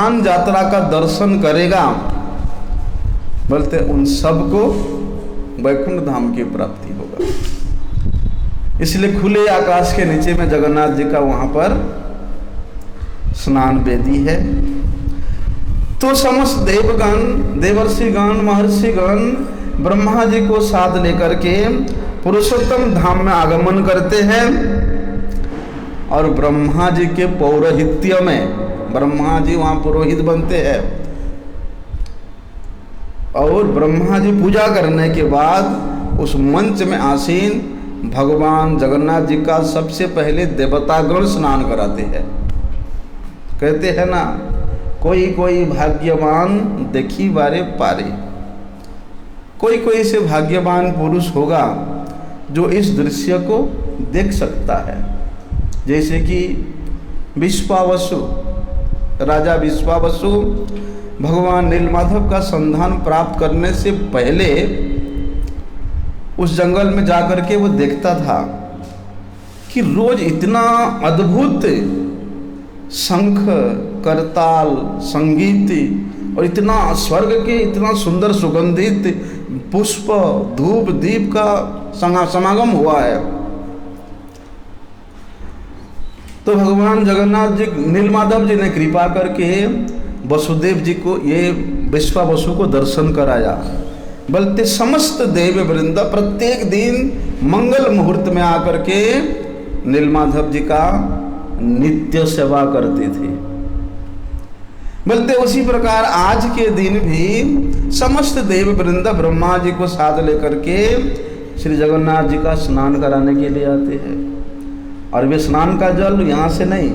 स्नान यात्रा का दर्शन करेगा, बोलते उन सबको वैकुंठ धाम की प्राप्ति होगा। इसलिए खुले आकाश के नीचे में जगन्नाथ जी का वहां पर स्नान वेदी है। तो समस्त देवगण, देवर्षिगण, महर्षिगण ब्रह्मा जी को साथ लेकर के पुरुषोत्तम धाम में आगमन करते हैं और ब्रह्मा जी के पौरोहित्य में, ब्रह्मा जी वहां पुरोहित बनते हैं और ब्रह्मा जी पूजा करने के बाद उस मंच में आसीन भगवान जगन्नाथ जी का सबसे पहले देवतागण स्नान कराते हैं। कहते हैं ना, कोई कोई भाग्यवान देखी बारे पारे, कोई कोई से भाग्यवान पुरुष होगा जो इस दृश्य को देख सकता है। जैसे कि विश्वावसु, राजा विश्वावसु भगवान नीलमाधव का संधान प्राप्त करने से पहले उस जंगल में जाकर के वो देखता था कि रोज इतना अद्भुत शंख, करताल, संगीत और इतना स्वर्ग के इतना सुंदर सुगंधित पुष्प, धूप, दीप का समागम हुआ है। तो भगवान जगन्नाथ जी, नीलमाधव जी ने कृपा करके वसुदेव जी को, ये विश्वावसु को दर्शन कराया। बल्कि समस्त देव वृंद प्रत्येक दिन मंगल मुहूर्त में आकर के नीलमाधव जी का नित्य सेवा करते थे। बोलते उसी प्रकार आज के दिन भी समस्त देव वृंद ब्रह्मा जी को साथ लेकर के श्री जगन्नाथ जी का स्नान कराने के लिए आते हैं। और वे स्नान का जल यहाँ से नहीं,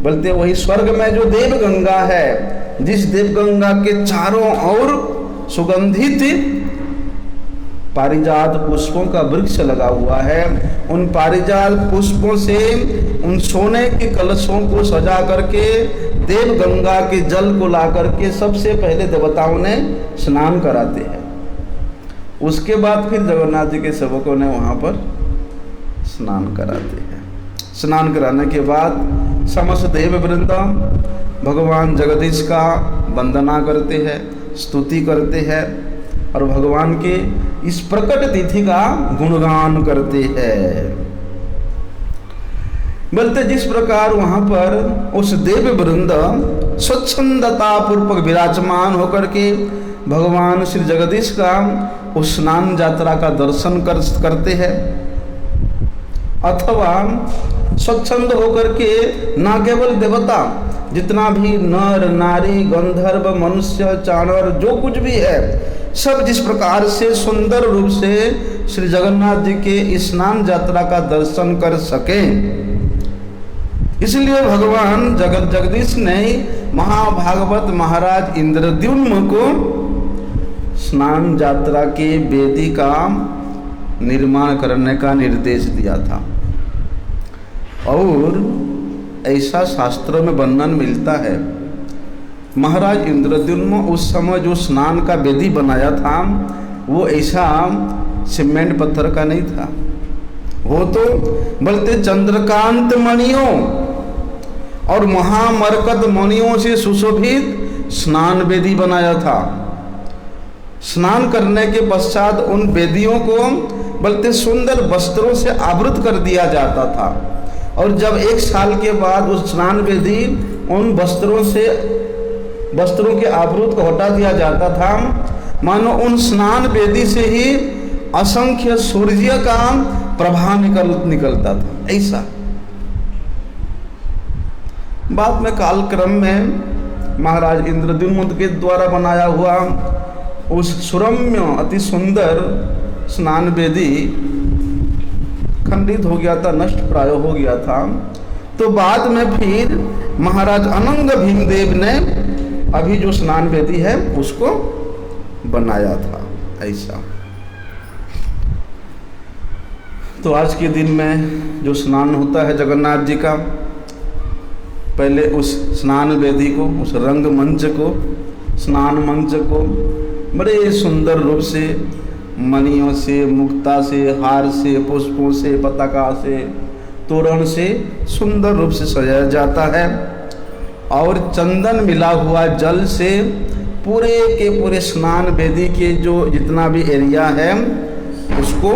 बोलते वही स्वर्ग में जो देव गंगा है, जिस देव गंगा के चारों ओर सुगंधित पारिजात पुष्पों का वृक्ष लगा हुआ है, उन पारिजात पुष्पों से उन सोने के कलशों को सजा करके देव गंगा के जल को ला करके सबसे पहले देवताओं ने स्नान कराते हैं। उसके बाद फिर जगन्नाथ जी के सेवकों ने वहाँ पर स्नान कराते हैं। स्नान कराने के बाद समस्त देव वृंद भगवान जगदीश का वंदना करते हैं, स्तुति करते हैं और भगवान के इस प्रकट तिथि का गुणगान करते हैं। बोलते जिस प्रकार वहां पर उस देव वृंद स्वच्छंदता पूर्वक विराजमान होकर के भगवान श्री जगदीश का उस स्नान यात्रा का दर्शन करते हैं, अथवा स्वच्छंद होकर के ना केवल देवता, जितना भी नर नारी गंधर्व मनुष्य चाणर जो कुछ भी है, सब जिस प्रकार से सुंदर रूप से श्री जगन्नाथ जी के स्नान यात्रा का दर्शन कर सके, इसलिए भगवान जगदीश ने महाभागवत महाराज इंद्रद्युम्न को स्नान यात्रा के वेदी का निर्माण करने का निर्देश दिया था। और ऐसा शास्त्रों में वर्णन मिलता है, महाराज इंद्रद्युम्न उस समय जो स्नान का वेदी बनाया था वो ऐसा सीमेंट पत्थर का नहीं था, वो तो बोलते चंद्रकांत मणियों और महामरकत मणियों से सुशोभित स्नान वेदी बनाया था। स्नान करने के पश्चात उन वेदियों को बोलते सुंदर वस्त्रों से आवृत कर दिया जाता था, और जब 1 साल के बाद उस स्नान वेदी उन वस्त्रों के आवृत को हटा दिया जाता था, मानो उन स्नान वेदी से ही असंख्य सूर्य का प्रभा निकलता था। ऐसा बाद में कालक्रम में महाराज इंद्रद्युम्न के द्वारा बनाया हुआ उस सुरम्य अति सुंदर स्नान वेदी खंडित हो गया था, नष्ट प्राय हो गया था। तो बाद में फिर महाराज अनंग भीमदेव ने अभी जो स्नान वेदी है उसको बनाया था। ऐसा तो आज के दिन में जो स्नान होता है जगन्नाथ जी का, पहले उस स्नान वेदी को, उस रंग मंच को, स्नान मंच को बड़े सुंदर रूप से मणियों से, मुक्ता से, हार से, पुष्पों से, पताका से, तोरण से सुंदर रूप से सजाया जाता है। और चंदन मिला हुआ जल से पूरे के पूरे स्नान वेदी के जो जितना भी एरिया है उसको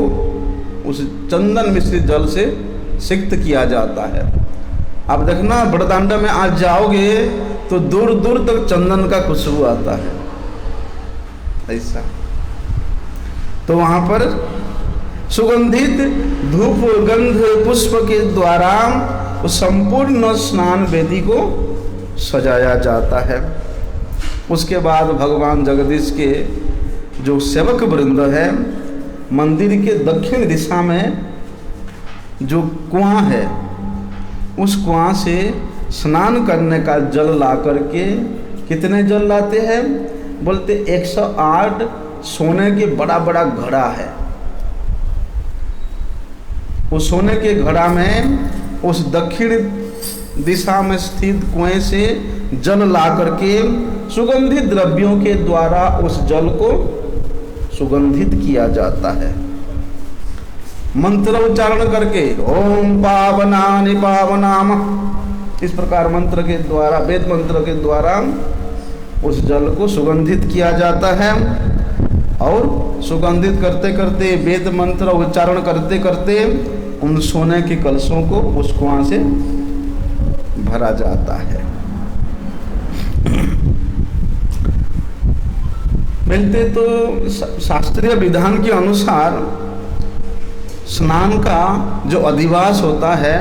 उस चंदन मिश्रित जल से सिक्त किया जाता है। आप देखना बड़दांडा में आज जाओगे तो दूर दूर तक चंदन का खुशबू आता है ऐसा। तो वहाँ पर सुगंधित धूप गंध पुष्प के द्वारा उस संपूर्ण स्नान वेदी को सजाया जाता है। उसके बाद भगवान जगदीश के जो सेवक वृंद है, मंदिर के दक्षिण दिशा में जो कुआं है उस कुआं से स्नान करने का जल ला करके, कितने जल लाते हैं बोलते 108 सोने के बड़ा बड़ा घड़ा है। उस सोने के घड़ा में उस दक्षिण दिशा में स्थित कुएं से जल ला करके सुगंधित द्रव्यों के द्वारा उस जल को सुगंधित किया जाता है। मंत्र उच्चारण करके ओम पावनानि पावनाम, इस प्रकार मंत्र के द्वारा, वेद मंत्र के द्वारा उस जल को सुगंधित किया जाता है। और सुगंधित करते करते, वेद मंत्र उच्चारण करते करते उन सोने के कलशों को उस कुआं से भरा जाता है। मिलते तो शास्त्रीय विधान के अनुसार स्नान का जो अधिवास होता है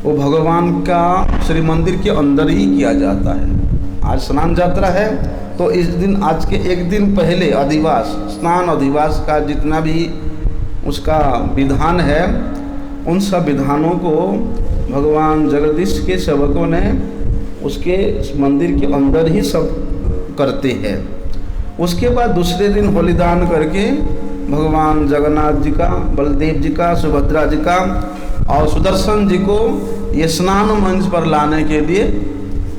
वो भगवान का श्री मंदिर के अंदर ही किया जाता है। आज स्नान यात्रा है तो इस दिन, आज के एक दिन पहले अधिवास, स्नान अधिवास का जितना भी उसका विधान है उन सब विधानों को भगवान जगदीश के सेवकों ने उसके मंदिर के अंदर ही सब करते हैं। उसके बाद दूसरे दिन बलिदान करके भगवान जगन्नाथ जी का, बलदेव जी का, सुभद्रा जी का और सुदर्शन जी को ये स्नान मंच पर लाने के लिए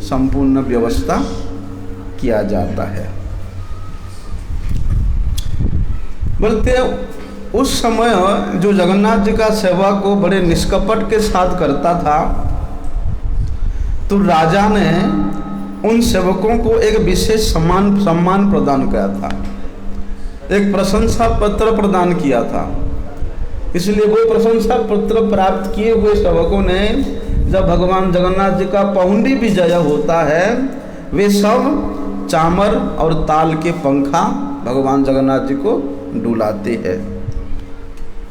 संपूर्ण व्यवस्था किया जाता है। बोलते उस समय जो जगन्नाथ जी का सेवा को बड़े निष्कपट के साथ करता था तो राजा ने उन सेवकों को एक विशेष सम्मान प्रदान किया था, एक प्रशंसा पत्र प्रदान किया था। इसलिए वो प्रशंसा पत्र प्राप्त किए हुए सेवकों ने जब भगवान जगन्नाथ जी का पहुंडी विजय होता है वे सब चामर और ताल के पंखा भगवान जगन्नाथ जी को डुलाते हैं।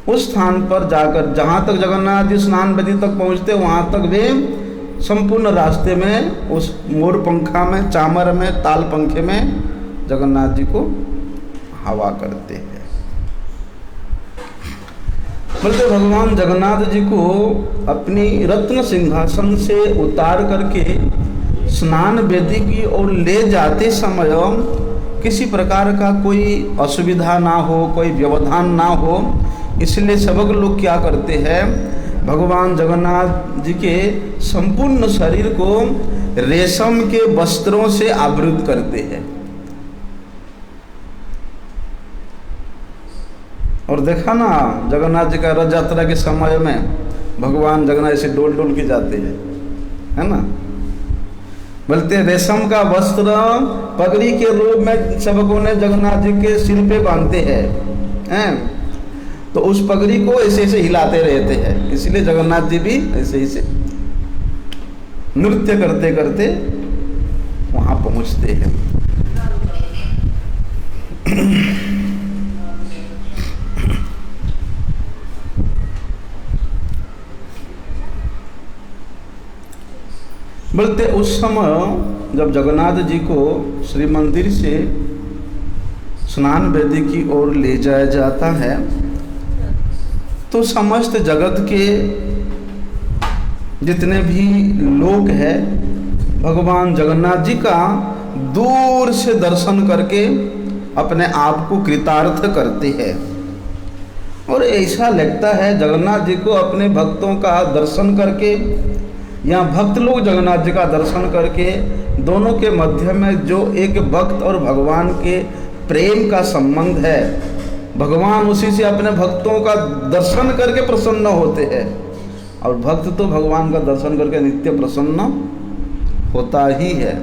उस स्थान पर जाकर जहाँ तक जगन्नाथ जी स्नान वेदी तक पहुँचते वहाँ तक वे संपूर्ण रास्ते में उस मोर पंखा में, चामर में, ताल पंखे में जगन्नाथ जी को हवा करते हैं। बोलते भगवान जगन्नाथ जी को अपनी रत्न सिंहासन से उतार करके स्नान वेदी की ओर ले जाते समय किसी प्रकार का कोई असुविधा ना हो, कोई व्यवधान ना हो, इसलिए सबक लोग क्या करते हैं, भगवान जगन्नाथ जी के संपूर्ण शरीर को रेशम के वस्त्रों से आवृत करते हैं। और देखा ना जगन्नाथ जी का रथ यात्रा के समय में भगवान जगन्नाथ ऐसे डोल डोल के जाते हैं, है ना। बोलते रेशम का वस्त्र पगड़ी के रूप में सबकों ने जगन्नाथ जी के सिर पे बांधते हैं, तो उस पगड़ी को ऐसे ऐसे हिलाते रहते हैं। इसलिए जगन्नाथ जी भी ऐसे ऐसे नृत्य करते करते वहां पहुंचते हैं। बोलते उस समय जब जगन्नाथ जी को श्री मंदिर से स्नान वेदी की ओर ले जाया जाता है तो समस्त जगत के जितने भी लोग हैं भगवान जगन्नाथ जी का दूर से दर्शन करके अपने आप को कृतार्थ करते हैं। और ऐसा लगता है जगन्नाथ जी को अपने भक्तों का दर्शन करके या भक्त लोग जगन्नाथ जी का दर्शन करके दोनों के मध्य में जो एक भक्त और भगवान के प्रेम का संबंध है, भगवान उसी से अपने भक्तों का दर्शन करके प्रसन्न होते हैं और भक्त तो भगवान का दर्शन करके नित्य प्रसन्न होता ही है।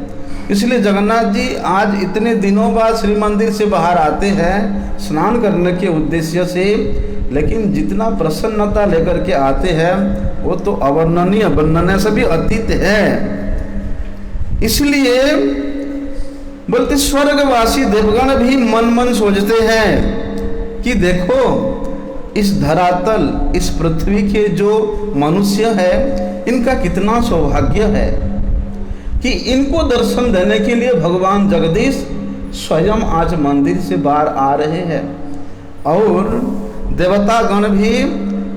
इसलिए जगन्नाथ जी आज इतने दिनों बाद श्री मंदिर से बाहर आते हैं स्नान करने के उद्देश्य से, लेकिन जितना प्रसन्नता लेकर के आते हैं वो तो अवर्णनीय, वर्णनीय से भी अतीत है। इसलिए बोलते स्वर्गवासी देवगण भी मन मन सोचते हैं कि देखो इस धरातल, इस पृथ्वी के जो मनुष्य है इनका कितना सौभाग्य है कि इनको दर्शन देने के लिए भगवान जगदीश स्वयं आज मंदिर से बाहर आ रहे हैं। और देवतागण भी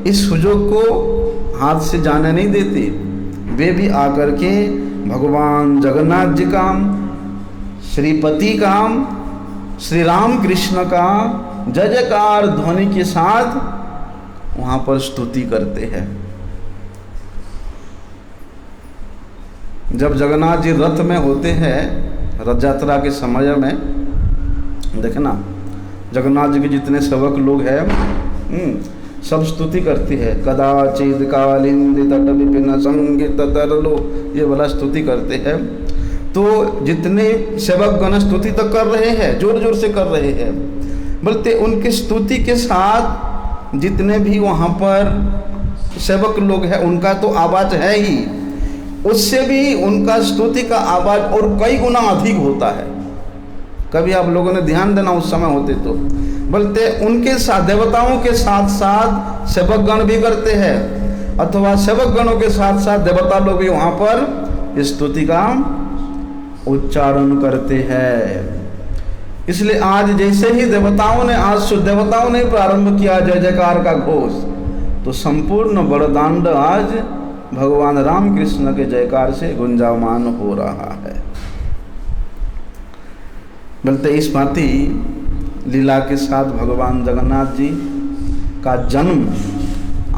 इस सुजोग को हाथ से जाने नहीं देते, वे भी आकर के भगवान जगन्नाथ जी का, श्रीपति का, श्री राम कृष्ण का जय जयकार ध्वनि के साथ वहाँ पर स्तुति करते हैं। जब जगन्नाथ जी रथ में होते हैं रथ यात्रा के समय में, देखना जगन्नाथ जी के जितने सेवक लोग हैं सब स्तुति करती है। कदाचित कालिंदी तट विपिन संगीत तरलो, ये वाला स्तुति करते हैं। तो जितने सेवक गण स्तुति तो कर रहे हैं, जोर जोर से कर रहे हैं, बोलते उनकी स्तुति के साथ जितने भी वहाँ पर सेवक लोग हैं उनका तो आवाज़ है ही, उससे भी उनका स्तुति का आवाज़ और कई गुना अधिक होता है। कभी आप लोगों ने ध्यान देना उस समय होते तो बोलते उनके साथ देवताओं के साथ साथ सेवक गण भी करते हैं, अथवा सेवक गणों के साथ साथ देवता लोग भी वहाँ पर स्तुति का उच्चारण करते हैं। इसलिए आज जैसे ही देवताओं ने प्रारंभ किया जय जयकार का घोष, तो संपूर्ण बड़दांड आज भगवान राम कृष्ण के जयकार से गुंजायमान हो रहा है। बोलते इस भांति लीला के साथ भगवान जगन्नाथ जी का जन्म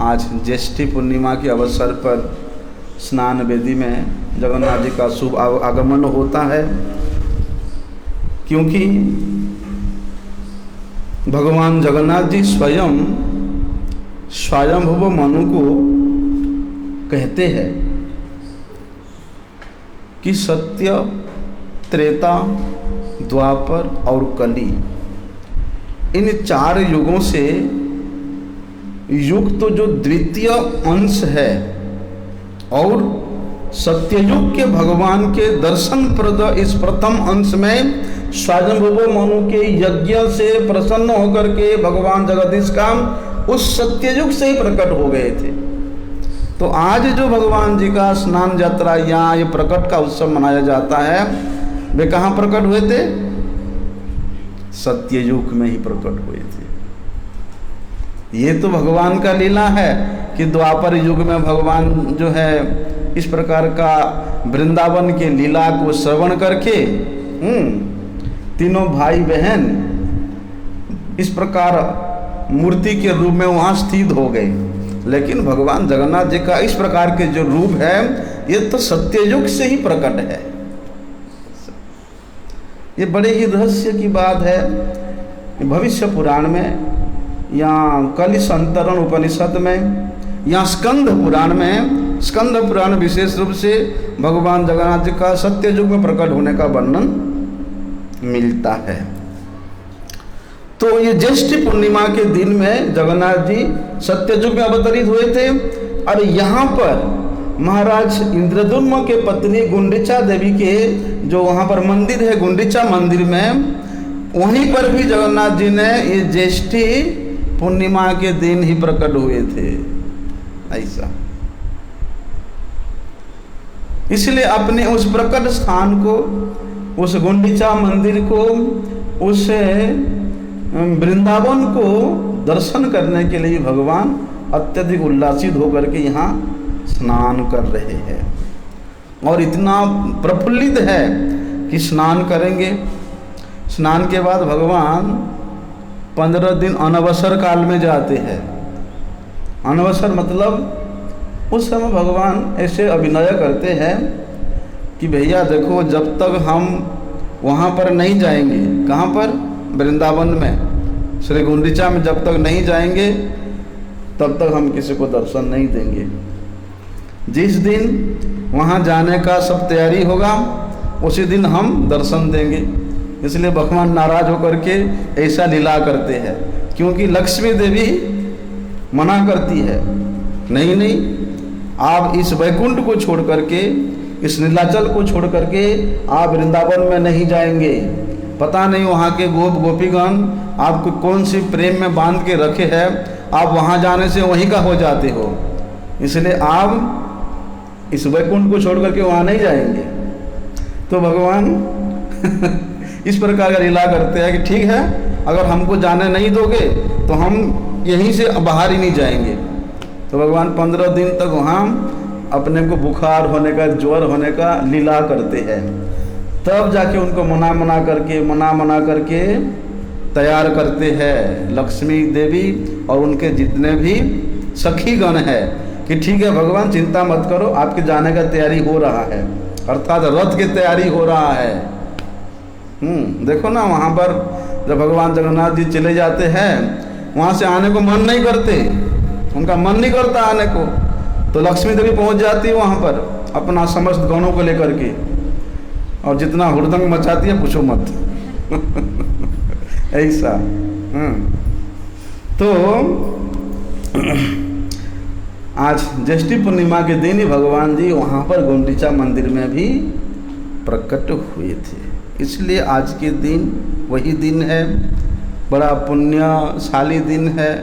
आज ज्येष्ठी पूर्णिमा के अवसर पर स्नान वेदी में जगन्नाथ जी का शुभ आगमन होता है। क्योंकि भगवान जगन्नाथ जी स्वयं स्वयंभुव मनु को कहते हैं कि सत्य, त्रेता, द्वापर और कली, इन 4 युगों से युग तो जो द्वितीय अंश है और सत्ययुग के भगवान के दर्शन प्रद इस प्रथम अंश में स्वयंभुव मनु के यज्ञ से प्रसन्न होकर के भगवान जगदीश का उस सत्ययुग से ही प्रकट हो गए थे। तो आज जो भगवान जी का स्नान यात्रा या ये प्रकट का उत्सव मनाया जाता है, वे कहाँ प्रकट हुए थे? सत्ययुग में ही प्रकट हुए थे। ये तो भगवान का लीला है कि द्वापर युग में भगवान जो है इस प्रकार का वृंदावन के लीला को श्रवण करके तीनों भाई बहन इस प्रकार मूर्ति के रूप में वहाँ स्थित हो गए। लेकिन भगवान जगन्नाथ जी का इस प्रकार के जो रूप है ये तो सत्ययुग से ही प्रकट है। ये बड़े ही रहस्य की बात है। भविष्य पुराण में या कलिसंतरण उपनिषद में या स्कंद पुराण विशेष रूप से भगवान जगन्नाथ जी का सत्ययुग में प्रकट होने का वर्णन मिलता है। तो ये ज्येष्ठ पूर्णिमा के दिन में जगन्नाथ जी सत्ययुग में अवतरित हुए थे। और यहाँ पर महाराज इंद्रद्युम्न के पत्नी गुंडीचा देवी के जो वहाँ पर मंदिर है, गुंडीचा मंदिर में, वहीं पर भी जगन्नाथ जी ने ये ज्येष्ठी पूर्णिमा के दिन ही प्रकट हुए थे। ऐसा इसलिए अपने उस प्रकट स्थान को, उस गुंडीचा मंदिर को, उस वृंदावन को दर्शन करने के लिए भगवान अत्यधिक उल्लासित होकर के यहाँ स्नान कर रहे हैं और इतना प्रफुल्लित है कि स्नान करेंगे। स्नान के बाद भगवान 15 दिन अनवसर काल में जाते हैं। अनवसर मतलब उस समय भगवान ऐसे अभिनय करते हैं कि भैया देखो, जब तक हम वहाँ पर नहीं जाएंगे, कहाँ पर? वृंदावन में, श्री गुंडीचा में जब तक नहीं जाएंगे तब तक हम किसी को दर्शन नहीं देंगे। जिस दिन वहाँ जाने का सब तैयारी होगा, उसी दिन हम दर्शन देंगे। इसलिए भगवान नाराज होकर के ऐसा लीला करते हैं, क्योंकि लक्ष्मी देवी मना करती है, नहीं नहीं, आप इस वैकुंठ को छोड़ करके, इस नीलाचल को छोड़ करके आप वृंदावन में नहीं जाएंगे। पता नहीं वहाँ के गोप गोपीगण आपको कौन सी प्रेम में बांध के रखे हैं, आप वहाँ जाने से वहीं का हो जाते हो, इसलिए आप इस वैकुंठ को छोड़ करके वहाँ नहीं जाएंगे। तो भगवान इस प्रकार का लीला करते हैं कि ठीक है, अगर हमको जाने नहीं दोगे तो हम यहीं से बाहर ही नहीं जाएंगे। तो भगवान 15 दिन तक वहाँ अपने को बुखार होने का, ज्वर होने का लीला करते हैं। तब जाके उनको मना करके तैयार करते हैं लक्ष्मी देवी और उनके जितने भी सखी गण है कि ठीक है भगवान, चिंता मत करो, आपके जाने का तैयारी हो रहा है, अर्थात रथ की तैयारी हो रहा है। देखो ना, वहाँ पर जब भगवान जगन्नाथ जी चले जाते हैं, वहाँ से आने को मन नहीं करते, उनका मन नहीं करता आने को, तो लक्ष्मी देवी पहुँच जाती है वहाँ पर अपना समस्त गणों को लेकर के, और जितना हुड़दंग मचाती है पूछो मत। ऐसा। तो आज ज्येष्ठी पूर्णिमा के दिन ही भगवान जी वहाँ पर गुंडीचा मंदिर में भी प्रकट हुए थे, इसलिए आज के दिन वही दिन है, बड़ा पुण्यशाली दिन है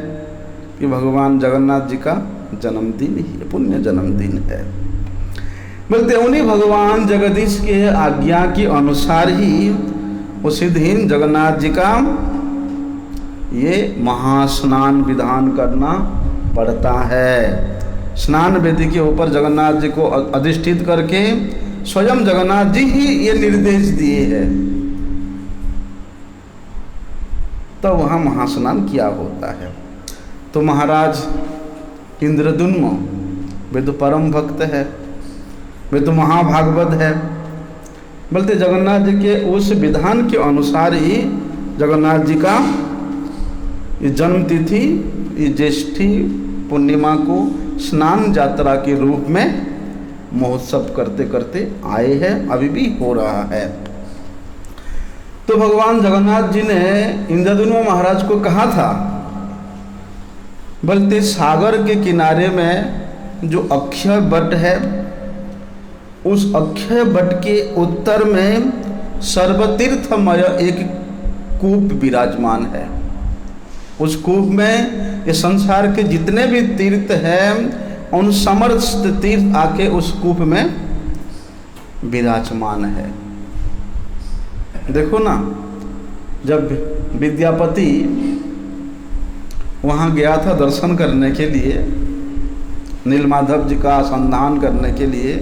कि भगवान जगन्नाथ जी का जन्मदिन ही है, पुण्य जन्मदिन है। बोलते उन्हीं भगवान जगदीश के आज्ञा के अनुसार ही उसी दिन जगन्नाथ जी का ये महास्नान विधान करना पड़ता है। स्नान वेदी के ऊपर जगन्नाथ जी को अधिष्ठित करके स्वयं जगन्नाथ जी ही ये निर्देश दिए हैं, तो वहाँ महास्नान किया होता है। तो महाराज इंद्रद्युम्न वे तो परम भक्त है, वे तो महाभागवत है। बोलते जगन्नाथ जी के उस विधान के अनुसार ही जगन्नाथ जी का ये जन्म तिथि, ये ज्येष्ठी पूर्णिमा को स्नान यात्रा के रूप में महोत्सव करते करते आए हैं, अभी भी हो रहा है। तो भगवान जगन्नाथ जी ने इंद्रद्युम्न महाराज को कहा था, बोलते सागर के किनारे में जो अक्षय वट है, उस अक्षय वट के उत्तर में सर्वतीर्थमय एक कूप विराजमान है। उस कूप में ये संसार के जितने भी तीर्थ हैं, उन समस्त तीर्थ आके उस कूप में विराजमान है। देखो ना, जब विद्यापति वहाँ गया था दर्शन करने के लिए, नीलमाधव जी का संधान करने के लिए,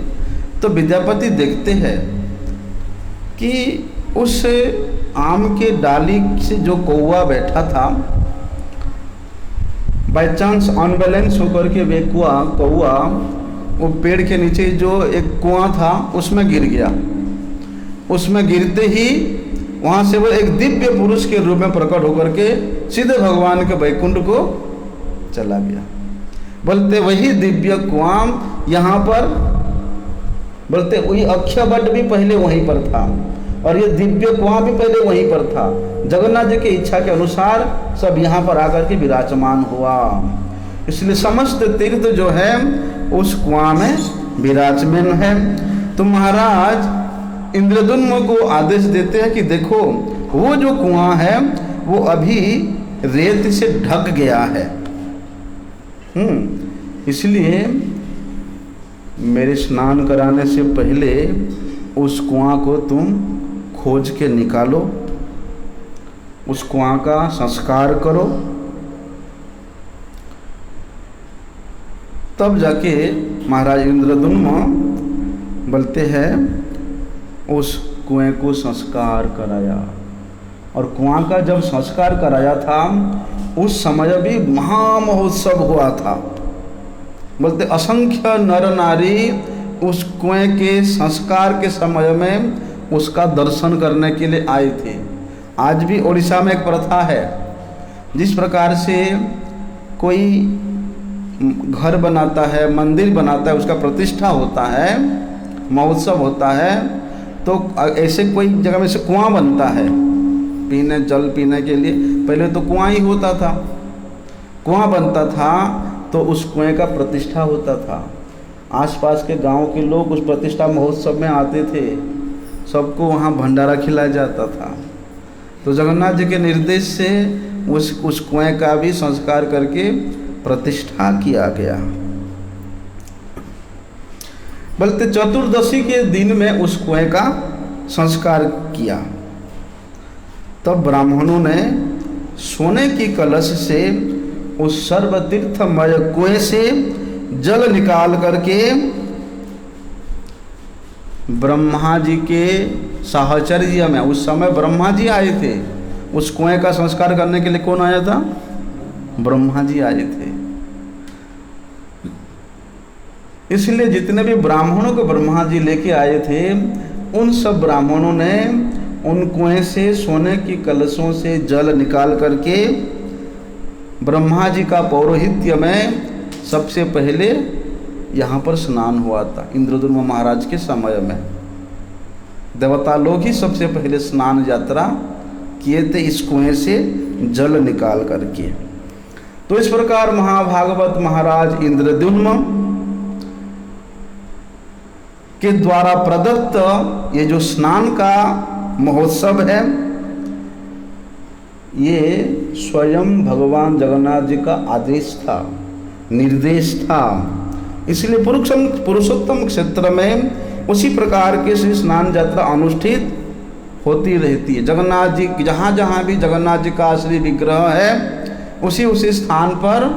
तो विद्यापति देखते हैं कि उस आम के डाली से जो कौवा बैठा था, बाई चांस अनबैलेंस होकर के वे कौवा वो पेड़ के नीचे जो एक कुआं था उसमें गिर गया। उसमें गिरते ही वहाँ से वो एक दिव्य पुरुष के रूप में प्रकट होकर के सीधे भगवान के वैकुंठ को चला गया। बोलते वही दिव्य कुआं यहाँ पर, बोलते वही अक्षय वट भी पहले वहीं पर था और ये दिव्य कुआं भी पहले वहीं पर था। जगन्नाथ जी की इच्छा के अनुसार सब यहाँ पर आकर के विराजमान हुआ, इसलिए समस्त तीर्थ जो है उस कुआं में विराजमान है। तो महाराज इंद्रद्युम्न को आदेश देते हैं कि देखो वो जो कुआं है वो अभी रेत से ढक गया है, इसलिए मेरे स्नान कराने से पहले उस कुआं को तुम खोज के निकालो, उस कुआं का संस्कार करो, तब जाके महाराज इंद्रद्युम्न बोलते हैं उस कुएं को संस्कार कराया। और कुआं का जब संस्कार कराया था उस समय भी महामहोत्सव हुआ था। बोलते असंख्य नर नारी उस कुएं के संस्कार के समय में उसका दर्शन करने के लिए आए थे। आज भी उड़ीसा में एक प्रथा है, जिस प्रकार से कोई घर बनाता है, मंदिर बनाता है, उसका प्रतिष्ठा होता है, महोत्सव होता है तो ऐसे कोई जगह में से कुआं बनता है पीने, जल पीने के लिए। पहले तो कुआं ही होता था, कुआं बनता था तो उस कुएं का प्रतिष्ठा होता था। आसपास के गांव के लोग उस प्रतिष्ठा महोत्सव में आते थे, सबको वहाँ भंडारा खिलाया जाता था। तो जगन्नाथ जी के निर्देश से उस कुएं का भी संस्कार करके प्रतिष्ठा किया गया। बल्कि चतुर्दशी के दिन में उस कुएं का संस्कार किया। तब ब्राह्मणों ने सोने की कलश से उस सर्वतीर्थमय कुएं से जल निकाल करके ब्रह्मा जी के साहचर्य में, उस समय ब्रह्मा जी आए थे, उस कुएं का संस्कार करने के लिए कौन आया था? ब्रह्मा जी आए थे। इसलिए जितने भी ब्राह्मणों को ब्रह्मा जी लेके आए थे, उन सब ब्राह्मणों ने उन कुएं से सोने की कलशों से जल निकाल करके ब्रह्मा जी का पौरोहित्य में सबसे पहले यहाँ पर स्नान हुआ था। इंद्रद्युम्न महाराज के समय में देवता लोग ही सबसे पहले स्नान यात्रा किए थे इस कुएं से जल निकाल करके। तो इस प्रकार महाभागवत महाराज इंद्रद्युम्न के द्वारा प्रदत्त ये जो स्नान का महोत्सव है, ये स्वयं भगवान जगन्नाथ जी का आदेश था, निर्देश था। इसलिए पुरुषोत्तम क्षेत्र में उसी प्रकार के श्री स्नान यात्रा अनुष्ठित होती रहती है। जगन्नाथ जी जहाँ जहाँ भी जगन्नाथ जी का श्री विग्रह है, उसी स्थान पर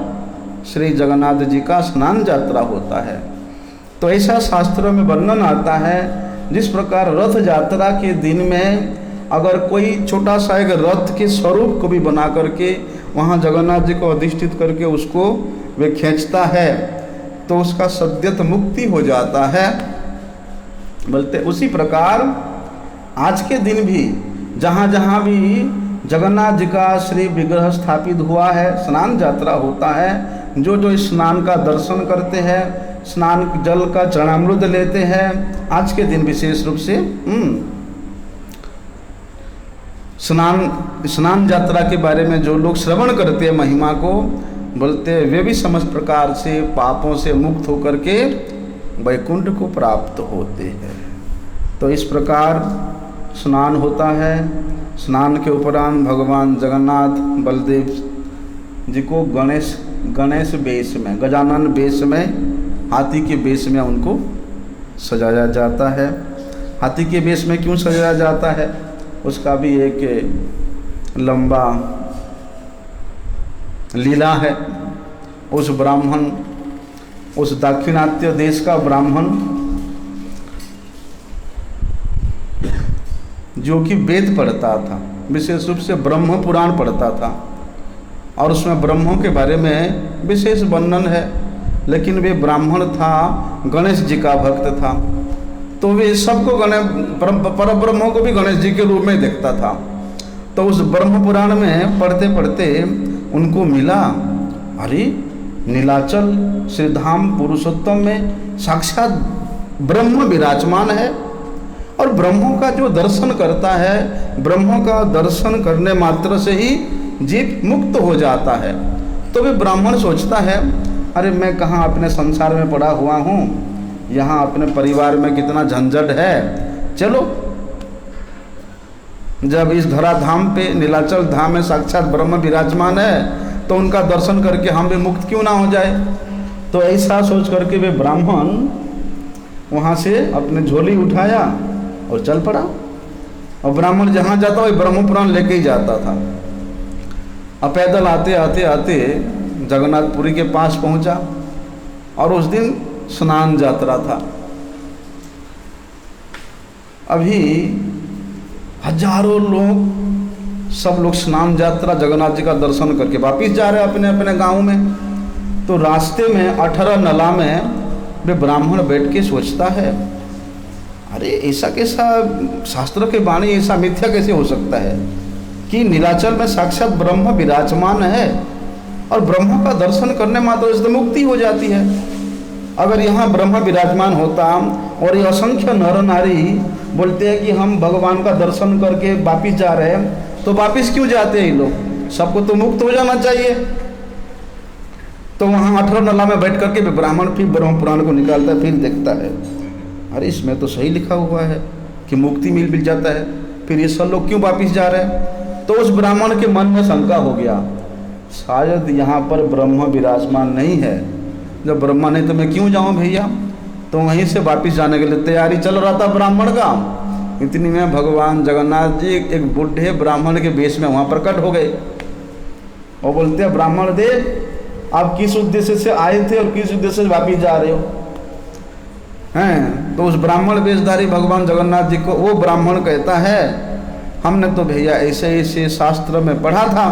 श्री जगन्नाथ जी का स्नान यात्रा होता है। तो ऐसा शास्त्रों में वर्णन आता है, जिस प्रकार रथ यात्रा के दिन में अगर कोई छोटा सा एक रथ के स्वरूप को भी बना करके वहाँ जगन्नाथ जी को अधिष्ठित करके उसको वे खींचता है तो उसका सद्यत मुक्ति हो जाता है। बोलते उसी प्रकार आज के दिन भी जहाँ जहाँ भी जगन्नाथ जी का श्री विग्रह स्थापित हुआ है, स्नान यात्रा होता है, जो स्नान का दर्शन करते हैं, स्नान जल का चरणामृत लेते हैं, आज के दिन विशेष रूप से स्नान यात्रा के बारे में जो लोग श्रवण करते हैं महिमा को, बोलते हैं वे भी समस्त प्रकार से पापों से मुक्त होकर के वैकुंठ को प्राप्त होते हैं। तो इस प्रकार स्नान होता है। स्नान के उपरांत भगवान जगन्नाथ बलदेव जी को गणेश वेश में, गजानन वेश में, हाथी के वेश में उनको सजाया जाता है। हाथी के वेश में क्यों सजाया जाता है, उसका भी एक लंबा लीला है। उस ब्राह्मण, उस दाक्षिणात्य देश का ब्राह्मण जो कि वेद पढ़ता था, विशेष रूप से ब्रह्म पुराण पढ़ता था, और उसमें ब्रह्मों के बारे में विशेष वर्णन है। लेकिन वे ब्राह्मण था, गणेश जी का भक्त था, तो वे सबको पर ब्रह्मों को भी गणेश जी के रूप में देखता था। तो उस ब्रह्म पुराण में पढ़ते पढ़ते उनको मिला, अरे नीलाचल श्रीधाम पुरुषोत्तम में साक्षात ब्रह्म विराजमान है, और ब्रह्मों का जो दर्शन करता है, ब्रह्मों का दर्शन करने मात्र से ही जीव मुक्त हो जाता है। तो वे ब्राह्मण सोचता है, अरे मैं कहाँ अपने संसार में पड़ा हुआ हूँ, यहाँ अपने परिवार में कितना झंझट है, चलो जब इस धराधाम पे नीलाचल धाम में साक्षात ब्रह्म विराजमान है तो उनका दर्शन करके हम भी मुक्त क्यों ना हो जाए। तो ऐसा सोच करके वे ब्राह्मण वहाँ से अपने झोली उठाया और चल पड़ा, और ब्राह्मण जहाँ जाता वही ब्रह्म पुराण लेके ही जाता था। अब पैदल आते आते आते जगन्नाथपुरी के पास पहुँचा, और उस दिन स्नान यात्रा था। अभी हजारों लोग, सब लोग स्नान यात्रा जगन्नाथ जी का दर्शन करके वापिस जा रहे हैं अपने अपने गांव में। तो रास्ते में 18 नला में वे ब्राह्मण बैठ के सोचता है, अरे ऐसा कैसा शास्त्र के वाणी, ऐसा मिथ्या कैसे हो सकता है कि नीलाचल में साक्षात ब्रह्म विराजमान है और ब्रह्म का दर्शन करने मात्र से मुक्ति हो जाती है। अगर यहाँ ब्रह्म विराजमान होता और ये असंख्य नर नारी बोलते हैं कि हम भगवान का दर्शन करके वापिस जा रहे हैं, तो वापिस क्यों जाते हैं ये लोग? सबको तो मुक्त हो जाना चाहिए। तो वहाँ 18 नला में बैठ करके ब्राह्मण फिर ब्रह्म पुराण को निकालता है, फिर देखता है अरे इसमें तो सही लिखा हुआ है कि मुक्ति मिल जाता है, फिर ये सब लोग क्यों वापिस जा रहे हैं? तो उस ब्राह्मण के मन में शंका हो गया, शायद यहाँ पर ब्रह्म विराजमान नहीं है। जब ब्रह्मा नहीं तो मैं क्यों जाऊँ भैया? तो वहीं से वापिस जाने के लिए तैयारी चल रहा था ब्राह्मण का। इतनी में भगवान जगन्नाथ जी एक बूढ़े ब्राह्मण के वेश में वहाँ प्रकट हो गए और बोलते हैं, ब्राह्मण देव आप किस उद्देश्य से आए थे और किस उद्देश्य से वापिस जा रहे हो? हैं? तो उस ब्राह्मण वेशधारी भगवान जगन्नाथ जी को वो ब्राह्मण कहता है, हमने तो भैया ऐसे ऐसे शास्त्र में पढ़ा था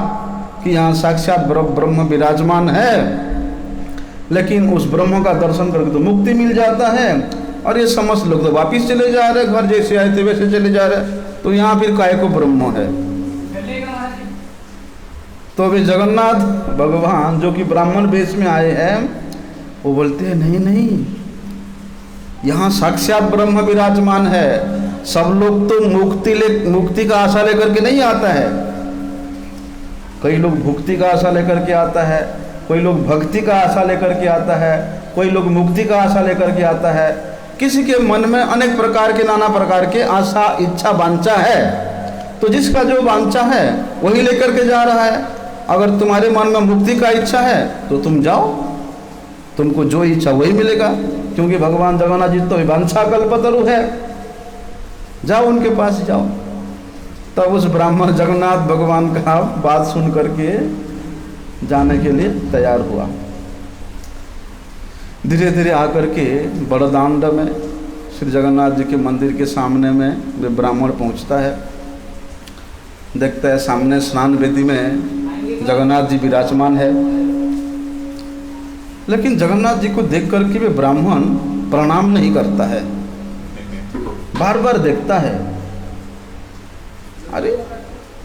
कि यहाँ साक्षात ब्रह्म विराजमान है, लेकिन उस ब्रह्म का दर्शन करके तो मुक्ति मिल जाता है, और ये समस्त लोग तो वापिस चले जा रहे, घर जैसे आए थे वैसे चले जा रहे, तो यहाँ फिर काहे को ब्रह्म है? तो वे जगन्नाथ भगवान जो कि ब्राह्मण वेश में आए हैं वो बोलते हैं, नहीं नहीं, यहाँ साक्षात ब्रह्म विराजमान है। सब लोग तो मुक्ति का आशा लेकर के नहीं आता है, कई लोग भुक्ति का आशा लेकर के आता है, कोई लोग भक्ति का आशा लेकर के आता है, कोई लोग मुक्ति का आशा लेकर के आता है। किसी के मन में अनेक प्रकार के नाना प्रकार के आशा इच्छा वांछा है, तो जिसका जो वांछा है वही लेकर के जा रहा है। अगर तुम्हारे मन में मुक्ति का इच्छा है तो तुम जाओ, तुमको जो इच्छा वही मिलेगा, क्योंकि भगवान जगन्नाथ जी तो वांछा कल्पतरु है, जाओ उनके पास जाओ। तब उस ब्राह्मण जगन्नाथ भगवान का बात सुन करके जाने के लिए तैयार हुआ। धीरे धीरे आकर के बड़दांड में श्री जगन्नाथ जी के मंदिर के सामने में वे ब्राह्मण पहुंचता है, देखता है सामने स्नान वेदी में जगन्नाथ जी विराजमान है, लेकिन जगन्नाथ जी को देख करके वे ब्राह्मण प्रणाम नहीं करता है, बार बार देखता है। अरे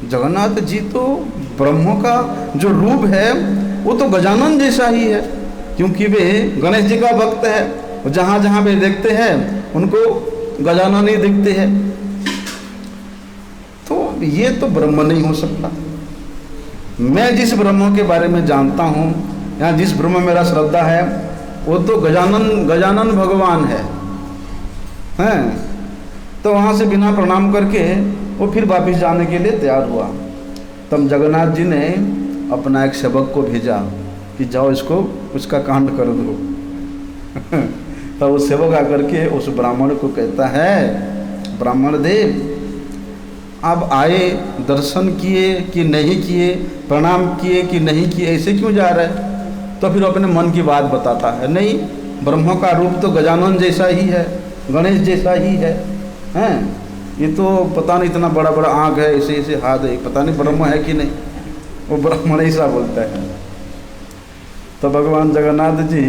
जगन्नाथ जी तो ब्रह्म का जो रूप है वो तो गजानन जैसा ही है, क्योंकि वे गणेश जी का भक्त है, जहाँ जहाँ वे देखते हैं उनको गजानन ही दिखते हैं, तो ये तो ब्रह्म नहीं हो सकता। मैं जिस ब्रह्म के बारे में जानता हूँ या जिस ब्रह्म में मेरा श्रद्धा है वो तो गजानन भगवान है, हैं? तो वहाँ से बिना प्रणाम करके वो फिर वापस जाने के लिए तैयार हुआ। तब जगन्नाथ जी ने अपना एक सेवक को भेजा कि जाओ इसको उसका कांड कर दो। तब वो सेवक आकर के उस ब्राह्मण को कहता है, ब्राह्मण देव आप आए, दर्शन किए कि नहीं किए, प्रणाम किए कि नहीं किए, ऐसे क्यों जा रहे? तो फिर अपने मन की बात बताता है, नहीं ब्रह्म का रूप तो गजानन जैसा ही है, गणेश जैसा ही है, हैं? ये तो पता नहीं इतना बड़ा बड़ा आँख है, ऐसे ऐसे हाथ है, पता नहीं ब्रह्म है कि नहीं। वो ब्राह्मण ऐसा बोलता है। तो भगवान जगन्नाथ जी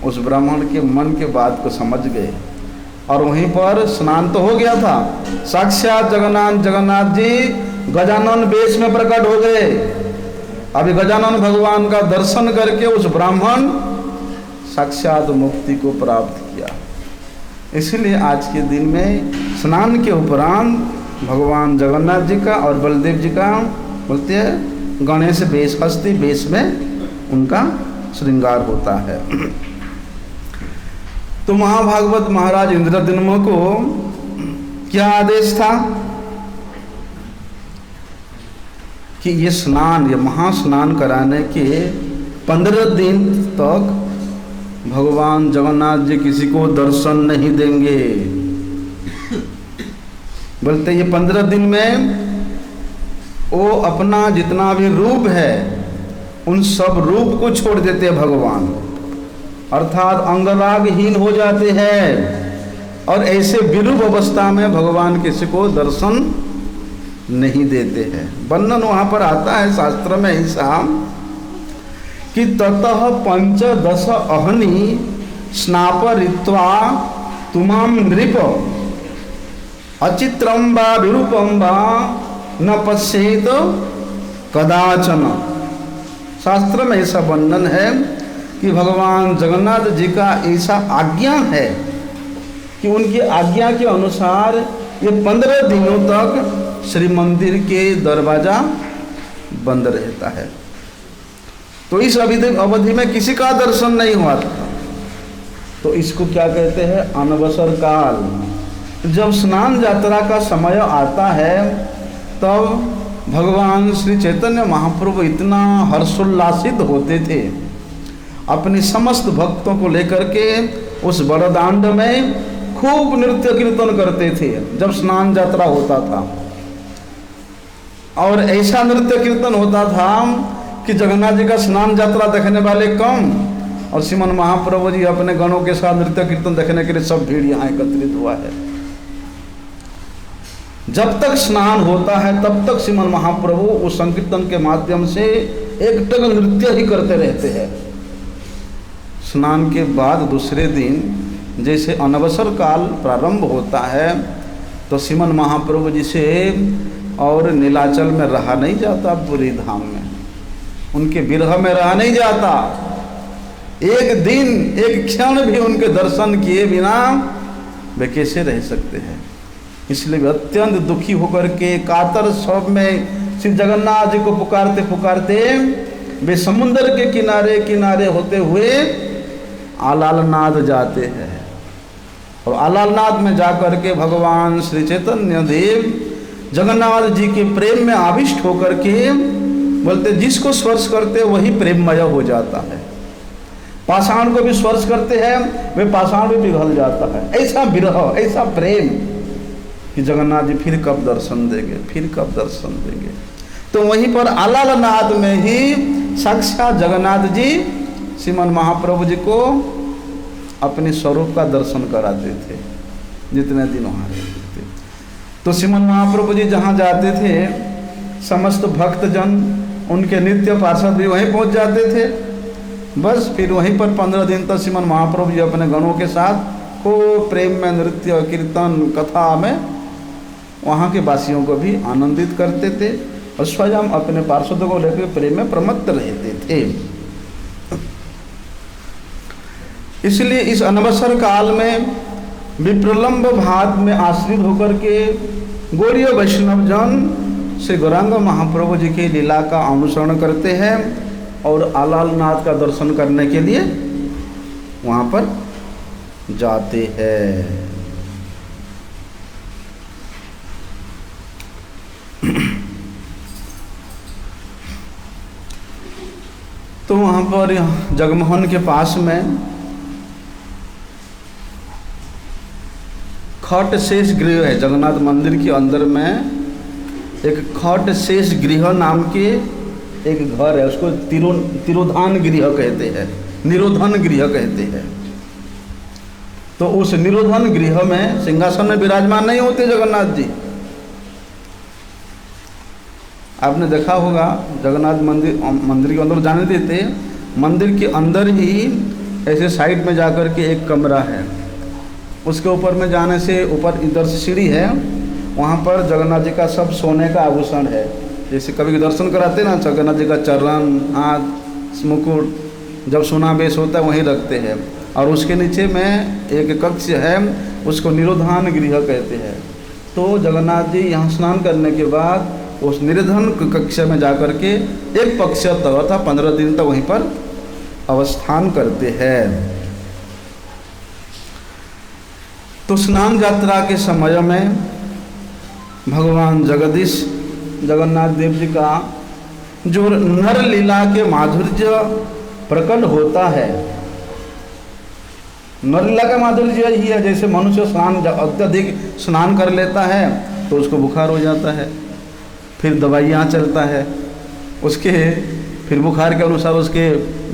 उस ब्राह्मण के मन के बात को समझ गए, और वहीं पर स्नान तो हो गया था, साक्षात जगन्नाथ जी गजानन वेश में प्रकट हो गए। अभी गजानन भगवान का दर्शन करके उस ब्राह्मण साक्षात मुक्ति को प्राप्त किया। इसलिए आज के दिन में स्नान के उपरांत भगवान जगन्नाथ जी का और बलदेव जी का बोलते हैं गणेश वेश, हस्ती वेश में उनका श्रृंगार होता है। तो महाभागवत महाराज इंद्रद्युम्न को क्या आदेश था कि ये स्नान, ये महास्नान कराने के 15 दिन तक भगवान जगन्नाथ जी किसी को दर्शन नहीं देंगे। बोलते ये 15 दिन में वो अपना जितना भी रूप है उन सब रूप को छोड़ देते हैं भगवान, अर्थात अंगरागहीन हो जाते हैं, और ऐसे विरूप अवस्था में भगवान किसी को दर्शन नहीं देते हैं। वर्णन वहाँ पर आता है शास्त्र में ऐसा कि ततः 15 अहनि स्नापरित्वा तुमाम नृप अचित्रम वा विरूपम वा न पश्येत कदाचन। शास्त्र में ऐसा वर्णन है कि भगवान जगन्नाथ जी का ऐसा आज्ञा है कि उनकी आज्ञा के अनुसार ये 15 दिनों तक श्री मंदिर के दरवाज़ा बंद रहता है। तो इस अवधि में किसी का दर्शन नहीं हुआ था। तो इसको क्या कहते हैं? अनवसर काल। जब स्नान यात्रा का समय आता है तब भगवान श्री चैतन्य महाप्रभु इतना हर्षोल्लासित होते थे, अपनी समस्त भक्तों को लेकर के उस बड़दांड में खूब नृत्य कीर्तन करते थे जब स्नान यात्रा होता था। और ऐसा नृत्य कीर्तन होता था कि जगन्नाथ जी का स्नान यात्रा देखने वाले कम और श्रीमन महाप्रभु जी अपने गणों के साथ नृत्य कीर्तन देखने के लिए सब भीड़ यहाँ एकत्रित हुआ है। जब तक स्नान होता है तब तक श्रीमन महाप्रभु उस संकीर्तन के माध्यम से एक टक नृत्य ही करते रहते हैं। स्नान के बाद दूसरे दिन जैसे अनवसर काल प्रारंभ होता है तो श्रीमन महाप्रभु जी से और नीलाचल में रहा नहीं जाता, पुरी धाम में उनके विरह में रहा नहीं जाता। एक दिन एक क्षण भी उनके दर्शन किए बिना वे कैसे रह सकते हैं। इसलिए वे अत्यंत दुखी होकर के कातर स्वर में श्री जगन्नाथ जी को पुकारते पुकारते वे समुद्र के किनारे किनारे होते हुए आलालनाथ जाते हैं। और आलालनाथ में जाकर के भगवान श्री चैतन्य देव जगन्नाथ जी के प्रेम में आविष्ट होकर के बोलते जिसको स्पर्श करते वही प्रेममय हो जाता है। पाषाण को भी स्पर्श करते हैं वे पाषाण भी पिघल जाता है। ऐसा विरह, ऐसा प्रेम कि जगन्नाथ जी फिर कब दर्शन देंगे, फिर कब दर्शन देंगे। तो वहीं पर आलालनाथ में ही साक्षात जगन्नाथ जी श्रीमन महाप्रभु जी को अपने स्वरूप का दर्शन कराते थे जितने दिन वहाँ रहते थे। तो श्रीमन महाप्रभु जी जहाँ जाते थे समस्त भक्तजन उनके नित्य पार्षद भी वहीं पहुँच जाते थे। बस फिर वहीं पर 15 दिन तक श्रीमन महाप्रभु जी अपने गणों के साथ को प्रेम में नृत्य कीर्तन कथा में वहाँ के वासियों को भी आनंदित करते थे और स्वयं अपने पार्षदों को लेकर प्रेम में प्रमत्त रहते थे। इसलिए इस अनवसर काल में विप्रलंब भात में आश्रित होकर के गौड़ीय वैष्णव जन श्री गौरांग महाप्रभु जी की लीला का अनुसरण करते हैं और आलालनाथ का दर्शन करने के लिए वहाँ पर जाते हैं। तो वहाँ पर जगमोहन के पास में खट शेष गृह है। जगन्नाथ मंदिर के अंदर में एक खट शेष गृह नाम के एक घर है, उसको तिरोधान गृह कहते हैं, निरोधन गृह कहते हैं। तो उस निरोधन गृह में सिंहासन में विराजमान नहीं होते जगन्नाथ जी। आपने देखा होगा जगन्नाथ मंदिर के अंदर जाने देते, मंदिर के अंदर ही ऐसे साइड में जाकर के एक कमरा है, उसके ऊपर में जाने से ऊपर इधर से सीढ़ी है, वहाँ पर जगन्नाथ जी का सब सोने का आभूषण है। जैसे कभी दर्शन कराते ना जगन्नाथ जी का चरण, हाथ, मुकुट जब सोना बेस होता है वहीं रखते हैं। और उसके नीचे में एक कक्ष है, उसको निरोधान गृह कहते हैं। तो जगन्नाथ जी यहाँ स्नान करने के बाद उस निरोधन कक्ष में जाकर के एक पक्ष तक अर्थात 15 दिन तक वहीं पर अवस्थान करते हैं। तो स्नान यात्रा के समय में भगवान जगदीश जगन्नाथ देव जी का जो नर लीला के माधुर्य प्रकट होता है, नर लीला का माधुर्य यही है। जैसे मनुष्य अत्यधिक स्नान कर लेता है तो उसको बुखार हो जाता है, फिर दवाइयाँ चलता है, उसके फिर बुखार के अनुसार उसके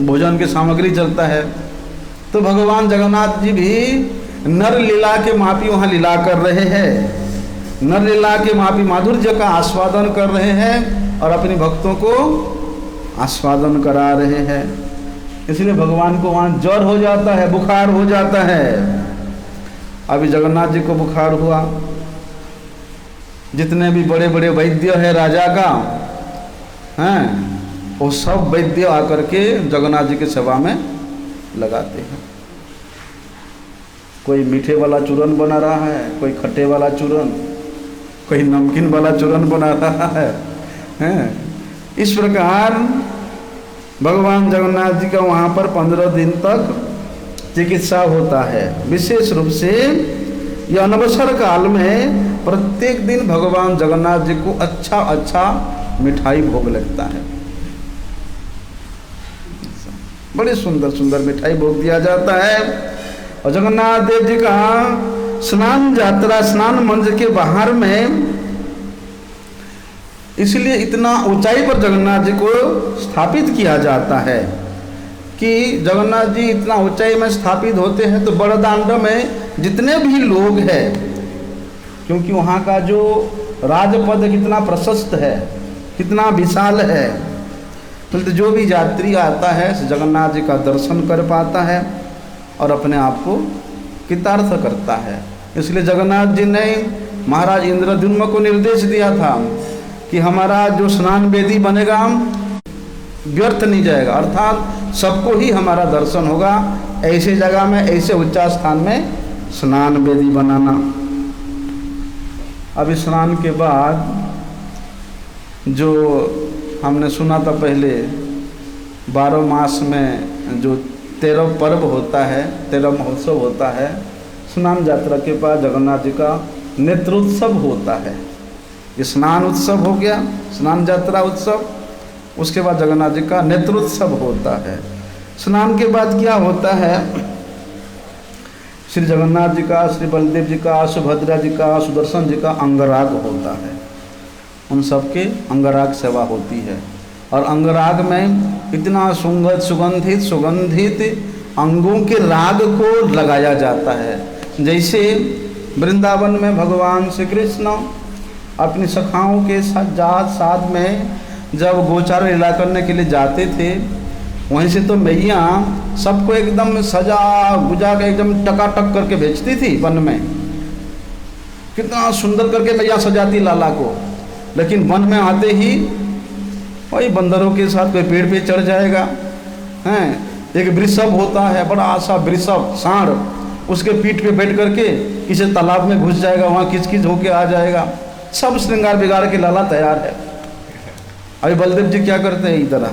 भोजन की सामग्री चलता है। तो भगवान जगन्नाथ जी भी नर लीला के मापी वहाँ लीला कर रहे हैं, नर लीला के मापी माधुर्य का आस्वादन कर रहे हैं और अपने भक्तों को आस्वादन करा रहे हैं। इसलिए भगवान को वहाँ ज्वर हो जाता है, बुखार हो जाता है। अभी जगन्नाथ जी को बुखार हुआ, जितने भी बड़े बड़े वैद्य है राजा का हैं, वो सब वैद्य आकर के जगन्नाथ जी की सेवा में लगाते हैं। कोई मीठे वाला चूरन बना रहा है, कोई खट्टे वाला चूरन, कोई नमकीन वाला चूरन बना रहा है, हैं? इस प्रकार भगवान जगन्नाथ जी का वहाँ पर 15 दिन तक चिकित्सा होता है। विशेष रूप से यह अनवसर काल में प्रत्येक दिन भगवान जगन्नाथ जी को अच्छा अच्छा मिठाई भोग लगता है। बड़ी सुंदर सुंदर मिठाई भोग दिया जाता है। और जगन्नाथ देव जी का स्नान यात्रा स्नान मंच के बाहर में इसलिए इतना ऊंचाई पर जगन्नाथ जी को स्थापित किया जाता है कि जगन्नाथ जी इतना ऊंचाई में स्थापित होते हैं तो बड़दांड में जितने भी लोग हैं, क्योंकि वहाँ का जो राजपद कितना प्रशस्त है, कितना विशाल है, तो जो भी यात्री आता है जगन्नाथ जी का दर्शन कर पाता है और अपने आप को कृतार्थ करता है। इसलिए जगन्नाथ जी ने महाराज इंद्रद्युम्न को निर्देश दिया था कि हमारा जो स्नान वेदी बनेगा व्यर्थ नहीं जाएगा, अर्थात सबको ही हमारा दर्शन होगा। ऐसे जगह में, ऐसे ऊंचा स्थान में स्नान वेदी बनाना। अब स्नान के बाद जो हमने सुना था पहले 12 मास में जो 13 पर्व होता है, 13 महोत्सव होता है, स्नान यात्रा के बाद जगन्नाथ जी का नेत्रोत्सव होता है। ये स्नान उत्सव हो गया, स्नान यात्रा उत्सव, उसके बाद जगन्नाथ जी का नेत्रोत्सव होता है। स्नान के बाद क्या होता है, श्री जगन्नाथ जी का, श्री बलदेव जी का, सुभद्रा जी का, सुदर्शन जी का अंगराग होता है। उन सबके अंगराग सेवा होती है और अंगराग में इतना सुगंधित अंगों के राग को लगाया जाता है। जैसे वृंदावन में भगवान श्री कृष्ण अपनी सखाओं के साथ में जब गोचार लीला करने के लिए जाते थे, वहीं से तो मैया सबको एकदम सजा गुजा के एकदम टकाटक करके भेजती थी वन में। कितना सुंदर करके मैया सजाती लाला को, लेकिन वन में आते ही वही बंदरों के साथ कोई पेड़ पे चढ़ जाएगा, हैं? एक वृषभ होता है, बड़ा सा वृषभ सांड, उसके पीठ पे बैठ करके किसी तालाब में घुस जाएगा, वहाँ किचकिच होके आ जाएगा। सब श्रृंगार बिगाड़ के लाला तैयार है। अभी बलदेव जी क्या करते हैं, इधर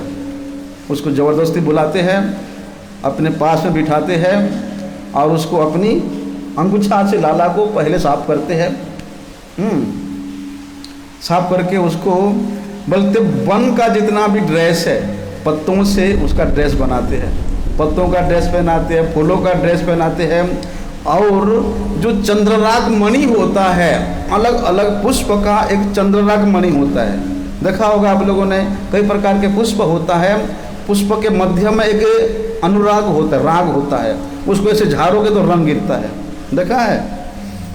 उसको ज़बरदस्ती बुलाते हैं, अपने पास में बिठाते हैं और उसको अपनी अंगुछा से लाला को पहले साफ करते हैं। साफ करके उसको बोलते वन का जितना भी ड्रेस है पत्तों से उसका ड्रेस बनाते हैं, पत्तों का ड्रेस पहनाते हैं, फूलों का ड्रेस पहनाते हैं। और जो चंद्रराग मणि होता है, अलग अलग पुष्प का एक चंद्रराग मणि होता है, देखा होगा आप लोगों ने, कई प्रकार के पुष्प होता है, पुष्प के मध्य में एक अनुराग होता है, राग होता है, उसको ऐसे झाड़ोगे तो रंग गिरता है, देखा है।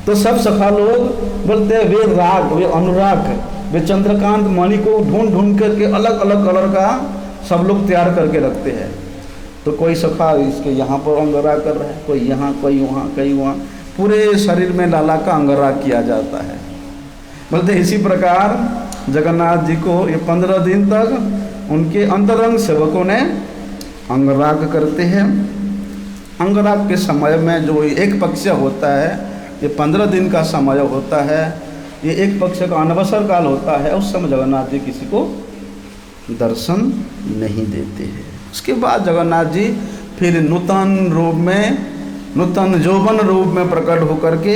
तो सब सखा लोग बोलते हैं वे राग, वे अनुराग, वे चंद्रकांत मणि को ढूंढ ढूंढ करके अलग अलग कलर का सब लोग तैयार करके रखते हैं। तो कोई सखा इसके यहाँ पर अंगराग कर रहा है, कोई यहाँ, कोई वहाँ, कोई वहाँ, पूरे शरीर में लाला का अंगराग किया जाता है। बोलते इसी प्रकार जगन्नाथ जी को ये 15 दिन तक उनके अंतरंग सेवकों ने अंगराग करते हैं। अंगराग के समय में जो एक पक्ष होता है, ये 15 दिन का समय होता है, ये एक पक्ष का अनवसर काल होता है। उस समय जगन्नाथ जी किसी को दर्शन नहीं देते हैं। उसके बाद जगन्नाथ जी फिर नूतन रूप में, नूतन यौवन रूप में प्रकट होकर के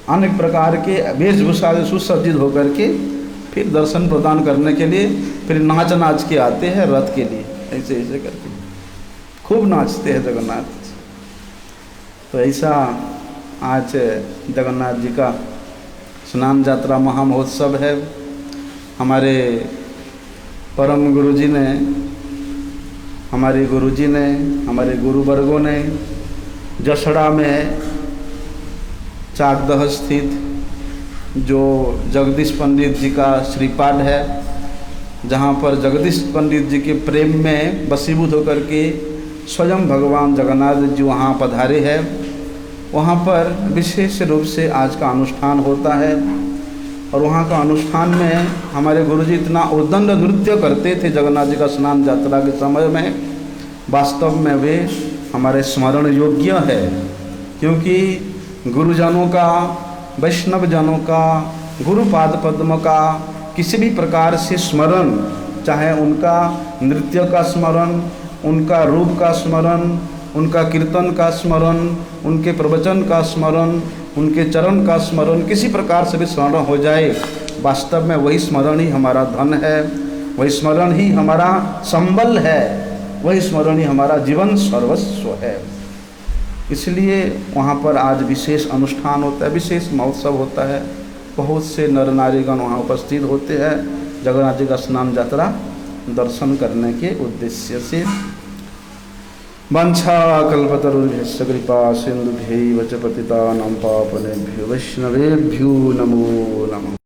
अनेक प्रकार के वेशभूषा से सुसज्जित होकर के फिर दर्शन प्रदान करने के लिए फिर नाच के आते हैं रथ के लिए, ऐसे ऐसे करके खूब नाचते हैं जगन्नाथ। तो ऐसा आज जगन्नाथ जी का स्नान यात्रा महामहोत्सव है। हमारे परम गुरुजी ने, हमारे गुरुजी ने, हमारे गुरुवर्गों ने जसड़ा में चाकदह स्थित जो जगदीश पंडित जी का श्रीपाद है, जहाँ पर जगदीश पंडित जी के प्रेम में वशीभूत होकर के स्वयं भगवान जगन्नाथ जी वहाँ पधारे हैं, वहाँ पर विशेष रूप से आज का अनुष्ठान होता है। और वहाँ का अनुष्ठान में हमारे गुरुजी इतना उद्दंड नृत्य करते थे जगन्नाथ जी का स्नान यात्रा के समय में, वास्तव में वे हमारे स्मरण योग्य है, क्योंकि गुरुजनों का, वैष्णव जनों का, गुरुपाद पद्म का किसी भी प्रकार से स्मरण, चाहे उनका नृत्य का स्मरण, उनका रूप का स्मरण, उनका कीर्तन का स्मरण, उनके प्रवचन का स्मरण, उनके चरण का स्मरण, किसी प्रकार से भी स्मरण हो जाए, वास्तव में वही स्मरण ही हमारा धन है, वही स्मरण ही हमारा संबल है, वही स्मरण ही हमारा जीवन सर्वस्व है। इसलिए वहाँ पर आज विशेष अनुष्ठान होता है, विशेष महोत्सव होता है। बहुत से नर नारीगण वहाँ उपस्थित होते हैं जगन्नाथ जी का स्नान यात्रा दर्शन करने के उद्देश्य से। वंशाकल्पतरुभ्यश्च कृपा सिन्धुभ्यैव च पतितानां पावनेभ्यो वैष्णवेभ्यो नमो नमः।